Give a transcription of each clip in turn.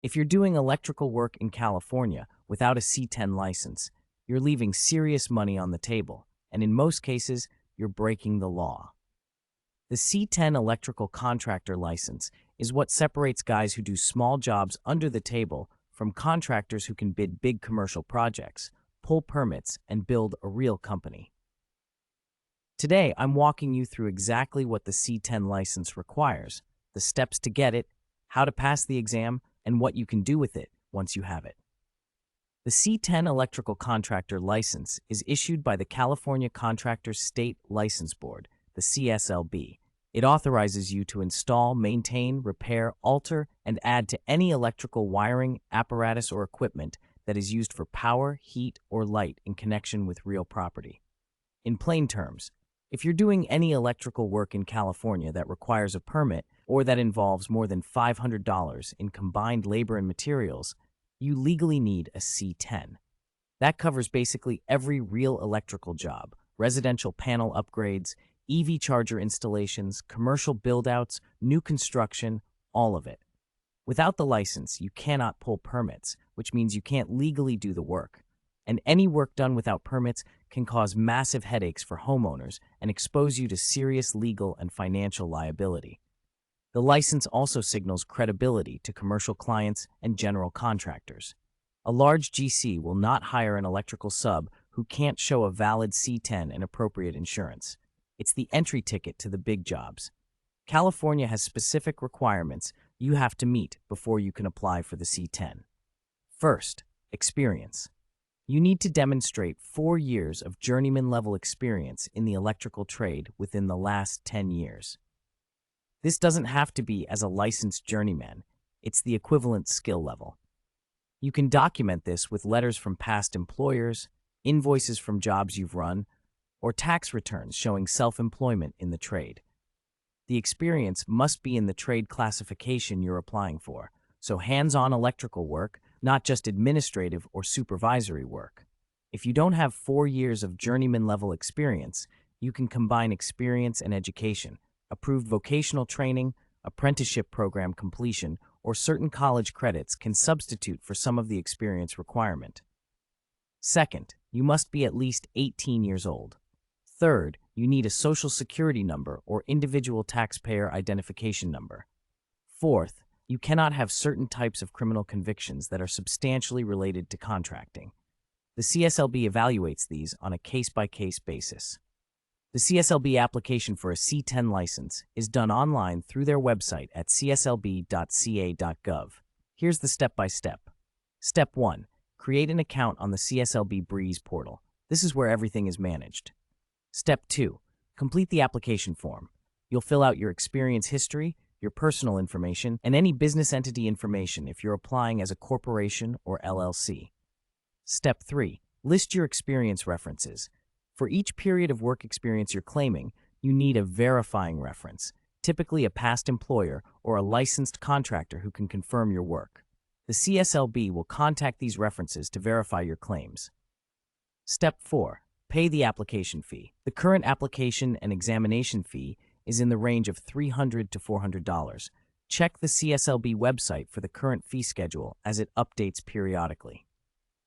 If you're doing electrical work in California without a C-10 license, you're leaving serious money on the table, and in most cases, you're breaking the law. The C-10 electrical contractor license is what separates guys who do small jobs under the table from contractors who can bid big commercial projects, pull permits, and build a real company. Today, I'm walking you through exactly what the C-10 license requires, the steps to get it, how to pass the exam, and what you can do with it once you have it. The C-10 electrical contractor license is issued by the California Contractors State License Board, the CSLB. It authorizes you to install, maintain, repair, alter, and add to any electrical wiring, apparatus, or equipment that is used for power, heat, or light in connection with real property. In plain terms, if you're doing any electrical work in California that requires a permit or that involves more than $500 in combined labor and materials, you legally need a C-10. That covers basically every real electrical job: residential panel upgrades, EV charger installations, commercial build-outs, new construction, all of it. Without the license, you cannot pull permits, which means you can't legally do the work. And any work done without permits can cause massive headaches for homeowners and expose you to serious legal and financial liability. The license also signals credibility to commercial clients and general contractors. A large GC will not hire an electrical sub who can't show a valid C-10 and appropriate insurance. It's the entry ticket to the big jobs. California has specific requirements you have to meet before you can apply for the C-10. First, experience. You need to demonstrate 4 years of journeyman-level experience in the electrical trade within the last 10 years. This doesn't have to be as a licensed journeyman. It's the equivalent skill level. You can document this with letters from past employers, invoices from jobs you've run, or tax returns showing self-employment in the trade. The experience must be in the trade classification you're applying for, so hands-on electrical work, not just administrative or supervisory work. If you don't have 4 years of journeyman-level experience, you can combine experience and education, approved vocational training, apprenticeship program completion, or certain college credits can substitute for some of the experience requirement. Second, you must be at least 18 years old. Third, you need a social security number or individual taxpayer identification number. Fourth, you cannot have certain types of criminal convictions that are substantially related to contracting. The CSLB evaluates these on a case-by-case basis. The CSLB application for a C-10 license is done online through their website at cslb.ca.gov. Here's the step-by-step. Step 1. Create an account on the CSLB Breeze portal. This is where everything is managed. Step 2. Complete the application form. You'll fill out your experience history, your personal information, and any business entity information if you're applying as a corporation or LLC. Step 3. List your experience references. For each period of work experience you're claiming, you need a verifying reference, typically a past employer or a licensed contractor who can confirm your work. The CSLB will contact these references to verify your claims. Step 4. Pay the application fee. The current application and examination fee is in the range of $300 to $400. Check the CSLB website for the current fee schedule as it updates periodically.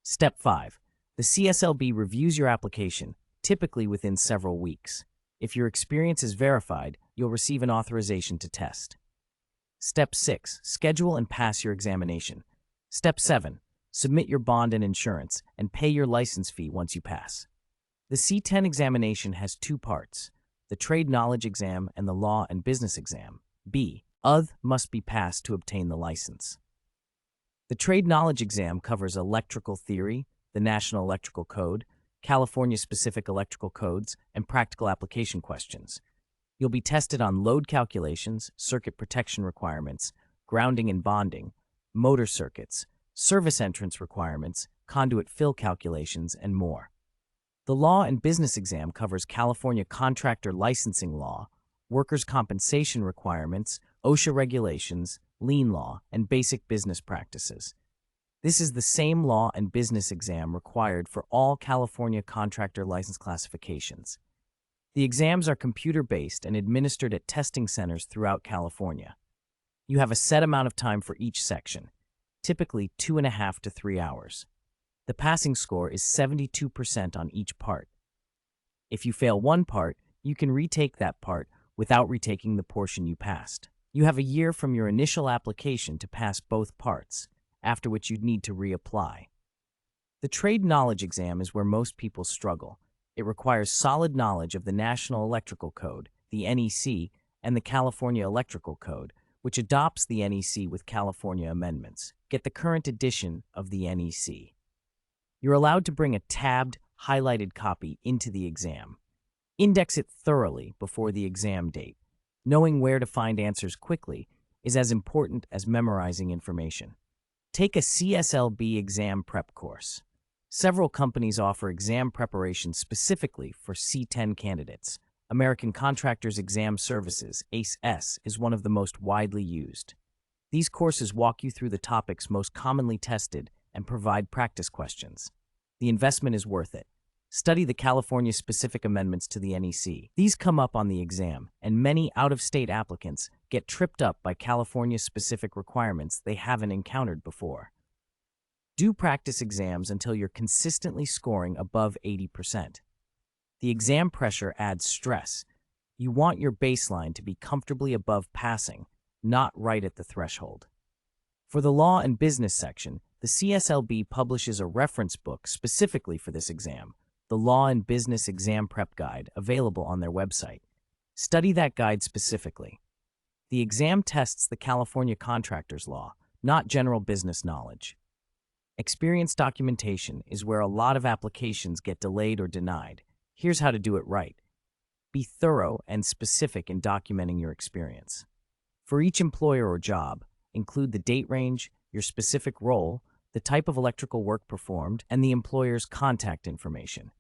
Step 5. The CSLB reviews your application, typically within several weeks. If your experience is verified, you'll receive an authorization to test. Step 6. Schedule and pass your examination. Step 7. Submit your bond and insurance and pay your license fee once you pass. The C-10 examination has 2 parts: the trade knowledge exam and the law and business exam. Both must be passed to obtain the license. The trade knowledge exam covers electrical theory, the National Electrical Code, California-specific electrical codes, and practical application questions. You'll be tested on load calculations, circuit protection requirements, grounding and bonding, motor circuits, service entrance requirements, conduit fill calculations, and more. The law and business exam covers California contractor licensing law, workers' compensation requirements, OSHA regulations, lien law, and basic business practices. This is the same law and business exam required for all California contractor license classifications. The exams are computer-based and administered at testing centers throughout California. You have a set amount of time for each section. typically 2.5 to 3 hours. The passing score is 72% on each part. If you fail one part, you can retake that part without retaking the portion you passed. You have a year from your initial application to pass both parts, after which you'd need to reapply. The trade knowledge exam is where most people struggle. It requires solid knowledge of the National Electrical Code, the NEC, and the California Electrical Code, which adopts the NEC with California amendments. Get the current edition of the NEC. You're allowed to bring a tabbed, highlighted copy into the exam. Index it thoroughly before the exam date. Knowing where to find answers quickly is as important as memorizing information. Take a CSLB exam prep course. Several companies offer exam preparation specifically for C-10 candidates. American Contractors Exam Services, ACE-S, is one of the most widely used. These courses walk you through the topics most commonly tested and provide practice questions. The investment is worth it. Study the California-specific amendments to the NEC. These come up on the exam, and many out-of-state applicants get tripped up by California-specific requirements they haven't encountered before. Do practice exams until you're consistently scoring above 80%. The exam pressure adds stress. You want your baseline to be comfortably above passing, not right at the threshold. For the Law and Business section, the CSLB publishes a reference book specifically for this exam, the Law and Business Exam Prep Guide, available on their website. Study that guide specifically. The exam tests the California Contractor's Law, not general business knowledge. Experience documentation is where a lot of applications get delayed or denied. Here's how to do it right. Be thorough and specific in documenting your experience. For each employer or job, include the date range, your specific role, the type of electrical work performed, and the employer's contact information.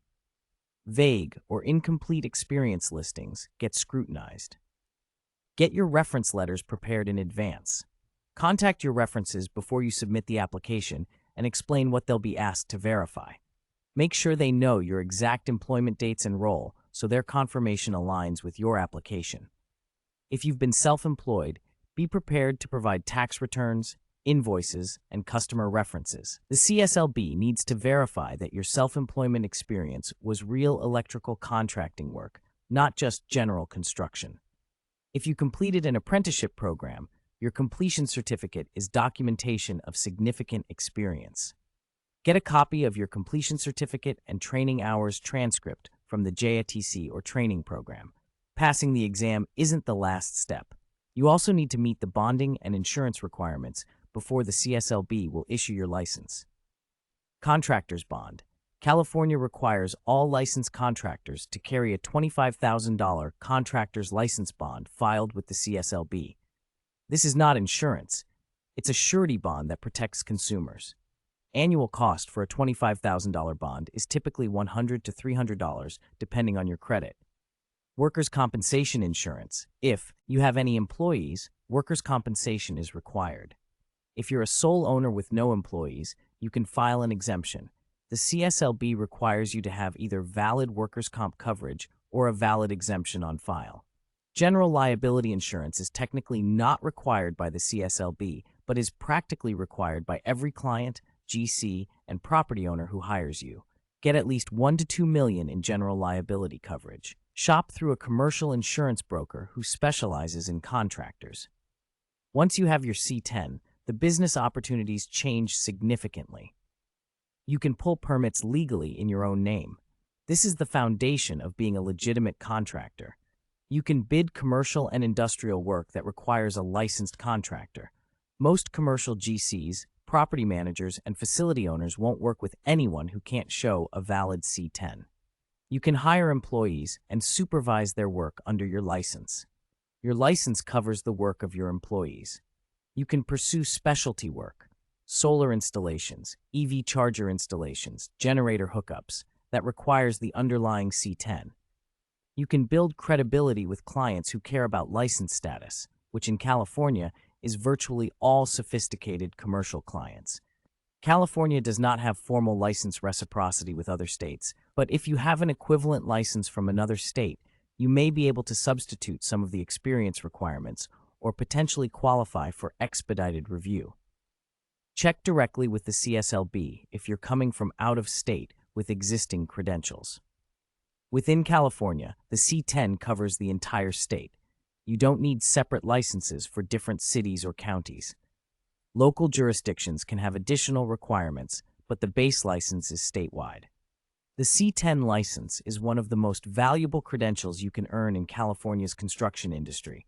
Vague or incomplete experience listings get scrutinized. Get your reference letters prepared in advance. Contact your references before you submit the application and explain what they'll be asked to verify. Make sure they know your exact employment dates and role so their confirmation aligns with your application. If you've been self-employed, be prepared to provide tax returns, invoices, and customer references. The CSLB needs to verify that your self-employment experience was real electrical contracting work, not just general construction. If you completed an apprenticeship program, your completion certificate is documentation of significant experience. Get a copy of your completion certificate and training hours transcript from the JITC or training program. Passing the exam isn't the last step. You also need to meet the bonding and insurance requirements before the CSLB will issue your license. Contractor's bond. California requires all licensed contractors to carry a $25,000 contractor's license bond filed with the CSLB. This is not insurance. It's a surety bond that protects consumers. Annual cost for a $25,000 bond is typically $100 to $300, depending on your credit. Workers' compensation insurance. If you have any employees, workers' compensation is required. If you're a sole owner with no employees, you can file an exemption. The CSLB requires you to have either valid workers' comp coverage or a valid exemption on file. General liability insurance is technically not required by the CSLB, but is practically required by every client, GC, and property owner who hires you. Get at least $1 to $2 million in general liability coverage. Shop through a commercial insurance broker who specializes in contractors. Once you have your C-10, the business opportunities change significantly. You can pull permits legally in your own name. This is the foundation of being a legitimate contractor. You can bid commercial and industrial work that requires a licensed contractor. Most commercial GCs, property managers, and facility owners won't work with anyone who can't show a valid C-10. You can hire employees and supervise their work under your license. Your license covers the work of your employees. You can pursue specialty work, solar installations, EV charger installations, generator hookups, that requires the underlying C-10. You can build credibility with clients who care about license status, which in California is virtually all sophisticated commercial clients. California does not have formal license reciprocity with other states, but if you have an equivalent license from another state, you may be able to substitute some of the experience requirements or potentially qualify for expedited review. Check directly with the CSLB if you're coming from out of state with existing credentials. Within California, the C-10 covers the entire state. You don't need separate licenses for different cities or counties. Local jurisdictions can have additional requirements, but the base license is statewide. The C-10 license is one of the most valuable credentials you can earn in California's construction industry.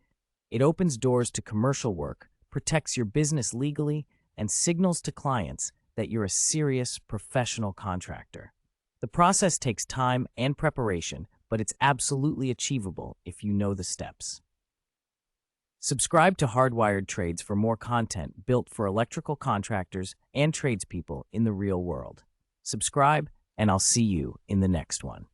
It opens doors to commercial work, protects your business legally, and signals to clients that you're a serious, professional contractor. The process takes time and preparation, but it's absolutely achievable if you know the steps. Subscribe to Hardwired Trades for more content built for electrical contractors and tradespeople in the real world. Subscribe, and I'll see you in the next one.